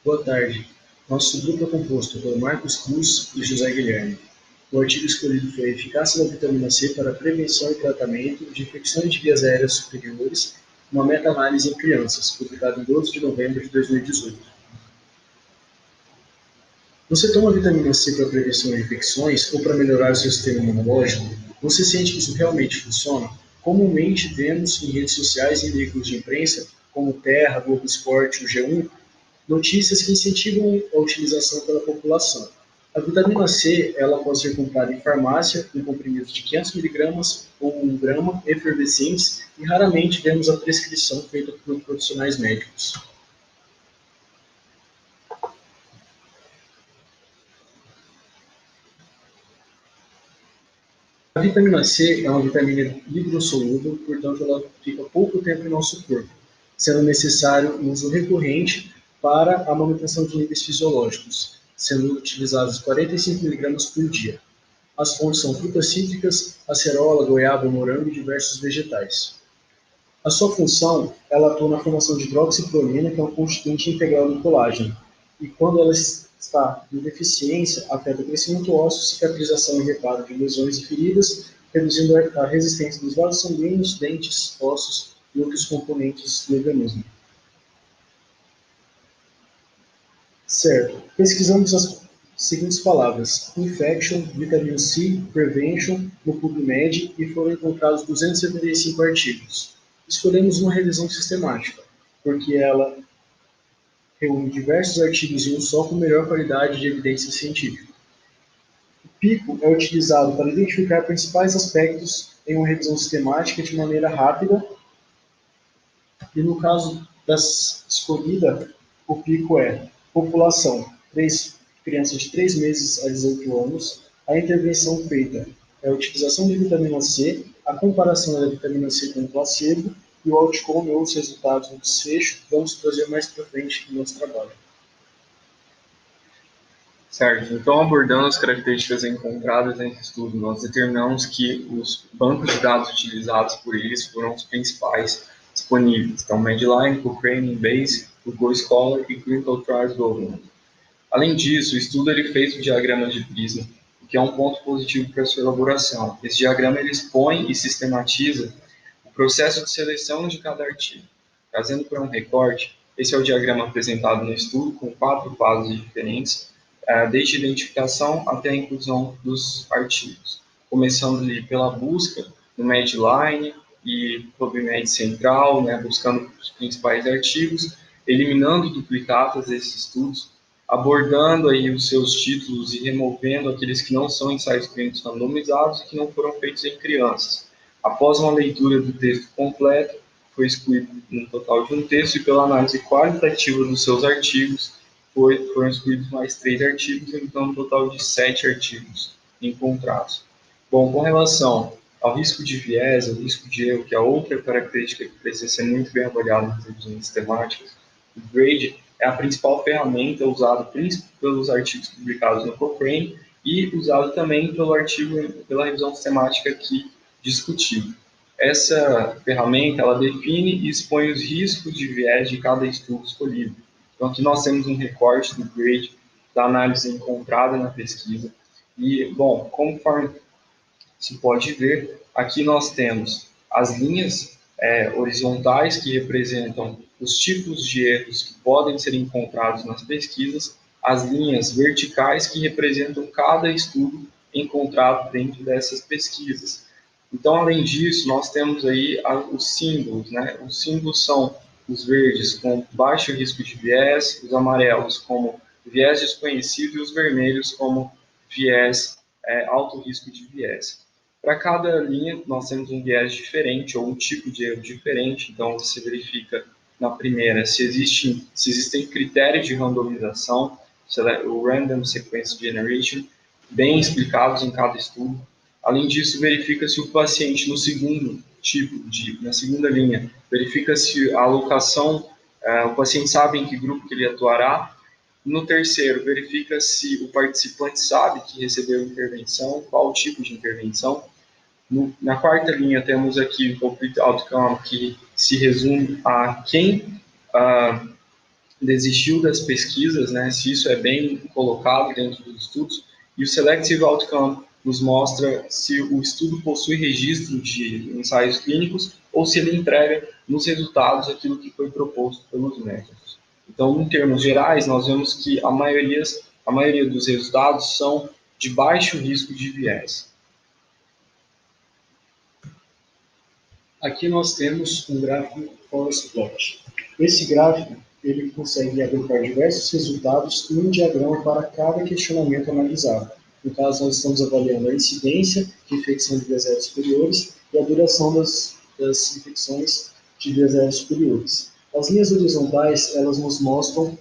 Boa tarde. Nosso grupo é composto por Marcos Cruz e José Guilherme. O artigo escolhido foi a eficácia da vitamina C para a prevenção e tratamento de infecções de vias aéreas superiores, uma meta-análise em crianças, publicado em 12 de novembro de 2018. Você toma vitamina C para prevenção de infecções ou para melhorar o seu sistema imunológico? Você sente que isso realmente funciona? Comumente vemos em redes sociais e em veículos de imprensa, como o Terra, Globo Esporte, o G1, notícias que incentivam a utilização pela população. A vitamina C ela pode ser comprada em farmácia em comprimidos de 500 miligramas ou 1 grama efervescentes e raramente vemos a prescrição feita por profissionais médicos. A vitamina C é uma vitamina hidrossolúvel, portanto ela fica pouco tempo em nosso corpo, sendo necessário o uso recorrente para a manutenção de níveis fisiológicos, sendo utilizados 45 miligramas por dia. As fontes são frutas cítricas, acerola, goiaba, morango e diversos vegetais. A sua função, ela atua na formação de hidroxiprolina, que é um constituinte integral do colágeno. E quando ela está em deficiência, afeta o crescimento ósseo, cicatrização e reparo de lesões e feridas, reduzindo a resistência dos vasos sanguíneos, dentes, ossos e outros componentes do organismo. Certo. Pesquisamos as seguintes palavras: infection, vitamina C, prevention, no PubMed e foram encontrados 275 artigos. Escolhemos uma revisão sistemática, porque ela reúne diversos artigos em um só com melhor qualidade de evidência científica. O PICO é utilizado para identificar principais aspectos em uma revisão sistemática de maneira rápida, e no caso das escolhida, o PICO é população, crianças de 3 meses a 18 anos, a intervenção feita é a utilização de vitamina C, a comparação da vitamina C com o placebo e o outcome ou os resultados do desfecho vamos trazer mais para frente no nosso trabalho. Certo, então abordando as características encontradas nesse estudo, nós determinamos que os bancos de dados utilizados por eles foram os principais disponíveis. Então, Medline, Cochrane, Base, Google Scholar e Clinical Trials Government. Além disso, o estudo ele fez o diagrama de Prisma, o que é um ponto positivo para a sua elaboração. Esse diagrama ele expõe e sistematiza o processo de seleção de cada artigo. Trazendo para um recorte, esse é o diagrama apresentado no estudo, com 4 fases diferentes, desde a identificação até a inclusão dos artigos. Começando ali pela busca no Medline e PubMed Central, buscando os principais artigos, eliminando duplicatas desses estudos, abordando aí os seus títulos e removendo aqueles que não são ensaios clínicos randomizados e que não foram feitos em crianças. Após uma leitura do texto completo, foi excluído um total de um texto e pela análise qualitativa dos seus artigos, foram excluídos mais 3 artigos, então um total de 7 artigos encontrados. Bom, com relação ao risco de viés, ao risco de erro, que é outra característica que precisa ser muito bem avaliada nas revisões sistemáticas, o GRADE é a principal ferramenta usada pelos artigos publicados no Cochrane e usado também pela revisão sistemática aqui discutida. Essa ferramenta ela define e expõe os riscos de viés de cada estudo escolhido. Então, aqui nós temos um recorte do GRADE, da análise encontrada na pesquisa. E, bom, conforme se pode ver, aqui nós temos as linhas horizontais que representam os tipos de erros que podem ser encontrados nas pesquisas, as linhas verticais que representam cada estudo encontrado dentro dessas pesquisas. Então, além disso, nós temos aí os símbolos, Os símbolos são os verdes com baixo risco de viés, os amarelos como viés desconhecido e os vermelhos como viés, alto risco de viés. Para cada linha, nós temos um viés diferente ou um tipo de erro diferente. Então, você verifica na primeira se existem critérios de randomização, o Random Sequence Generation, bem explicados em cada estudo. Além disso, verifica se o paciente no segundo na segunda linha, verifica se a alocação, o paciente sabe em que grupo que ele atuará. No terceiro, verifica se o participante sabe que recebeu intervenção, qual tipo de intervenção. Na quarta linha, temos aqui o Complete Outcome, que se resume a quem desistiu das pesquisas, né, se isso é bem colocado dentro dos estudos, e o Selective Outcome nos mostra se o estudo possui registro de ensaios clínicos ou se ele entrega nos resultados aquilo que foi proposto pelos médicos. Então, em termos gerais, nós vemos que a maioria dos resultados são de baixo risco de viés. Aqui nós temos um gráfico forest plot. Esse gráfico ele consegue agrupar diversos resultados em um diagrama para cada questionamento analisado. No caso, nós estamos avaliando a incidência de infecção de vias aéreas superiores e a duração das infecções de vias aéreas superiores. As linhas horizontais, elas nos mostram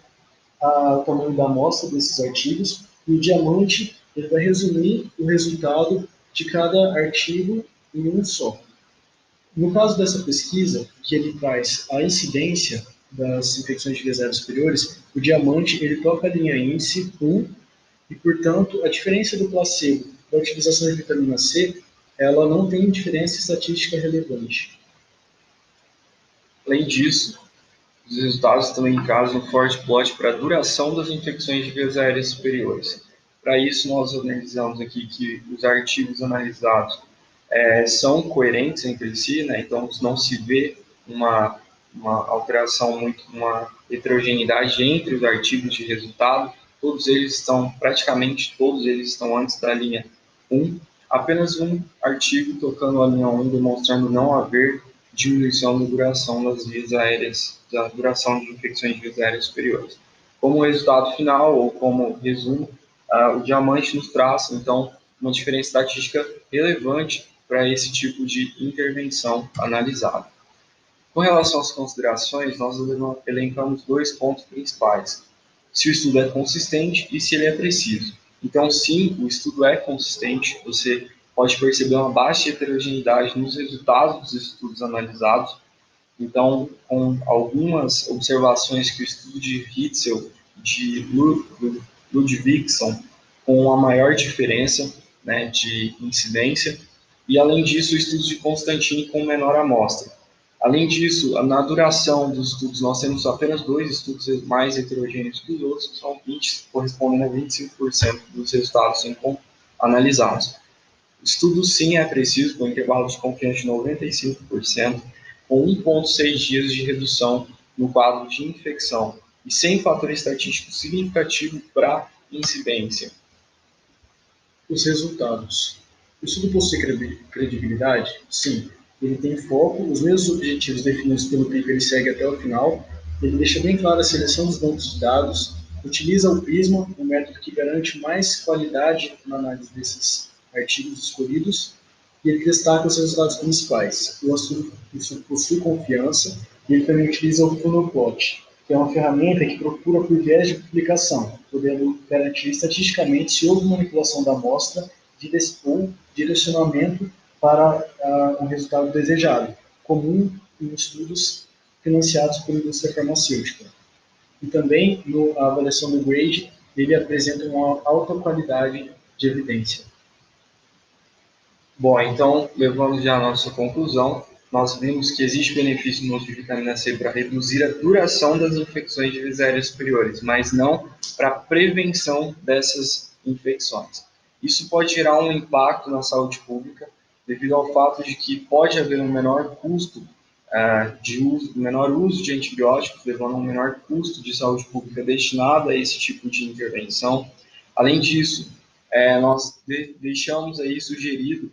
o tamanho da amostra desses artigos, e o diamante ele vai resumir o resultado de cada artigo em um só. No caso dessa pesquisa, que ele traz a incidência das infecções de vias aéreas superiores, o diamante ele toca a linha índice 1 e, portanto, a diferença do placebo da utilização de vitamina C, ela não tem diferença estatística relevante. Além disso, os resultados também trazem um forte plot para a duração das infecções de vias aéreas superiores. Para isso, nós analisamos aqui que os artigos analisados são coerentes entre si, né? Então não se vê uma alteração uma heterogeneidade entre os artigos de resultado. Praticamente todos eles estão antes da linha 1. Apenas um artigo tocando a linha 1 demonstrando não haver diminuição da duração das vias aéreas, da duração de infecções de vias aéreas superiores. Como resultado final, ou como resumo, o diamante nos traz, então, uma diferença estatística relevante para esse tipo de intervenção analisada. Com relação às considerações, nós elencamos 2 pontos principais: se o estudo é consistente e se ele é preciso. Então, sim, o estudo é consistente, você pode perceber uma baixa heterogeneidade nos resultados dos estudos analisados. Então, com algumas observações que o estudo de Hitzel, de Ludwigson, com a maior diferença, né, de incidência, e além disso, o estudo de Constantini com menor amostra. Além disso, na duração dos estudos, nós temos apenas 2 estudos mais heterogêneos que os outros, que são 20, correspondendo a 25% dos resultados analisados. O estudo, sim, é preciso, com intervalo de confiança de 95%, com 1,6 dias de redução no quadro de infecção e sem fator estatístico significativo para incidência. Os resultados. O estudo possui credibilidade? Sim. Ele tem foco, os mesmos objetivos definidos pelo paper ele segue até o final, ele deixa bem clara a seleção dos bancos de dados, utiliza o Prisma, um método que garante mais qualidade na análise desses artigos escolhidos, e ele destaca os resultados principais. O estudo possui confiança, e ele também utiliza o Funnel Plot, que é uma ferramenta que procura por viés de publicação, podendo garantir estatisticamente se houve manipulação da amostra ou direcionamento para um resultado desejado, comum em estudos financiados por indústria farmacêutica. E também, na avaliação do grade, ele apresenta uma alta qualidade de evidência. Bom, então, levando já a nossa conclusão, nós vimos que existe benefício no uso de vitamina C para reduzir a duração das infecções de vias aéreas superiores, mas não para a prevenção dessas infecções. Isso pode gerar um impacto na saúde pública, devido ao fato de que pode haver um menor custo menor uso de antibióticos, levando a um menor custo de saúde pública destinado a esse tipo de intervenção. Além disso, nós deixamos aí sugerido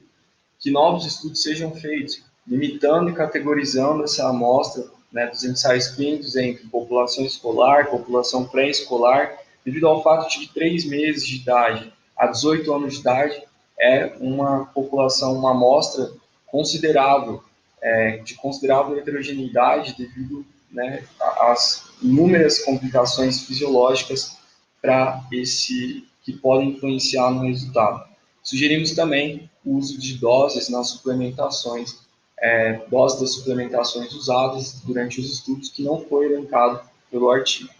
que novos estudos sejam feitos, limitando e categorizando essa amostra, né, dos ensaios clínicos entre população escolar, população pré-escolar, devido ao fato de que 3 meses de idade a 18 anos de idade é uma população, uma amostra considerável, de considerável heterogeneidade devido, né, às inúmeras complicações fisiológicas que podem influenciar no resultado. Sugerimos também o uso de doses nas suplementações, doses das suplementações usadas durante os estudos que não foi elencado pelo artigo.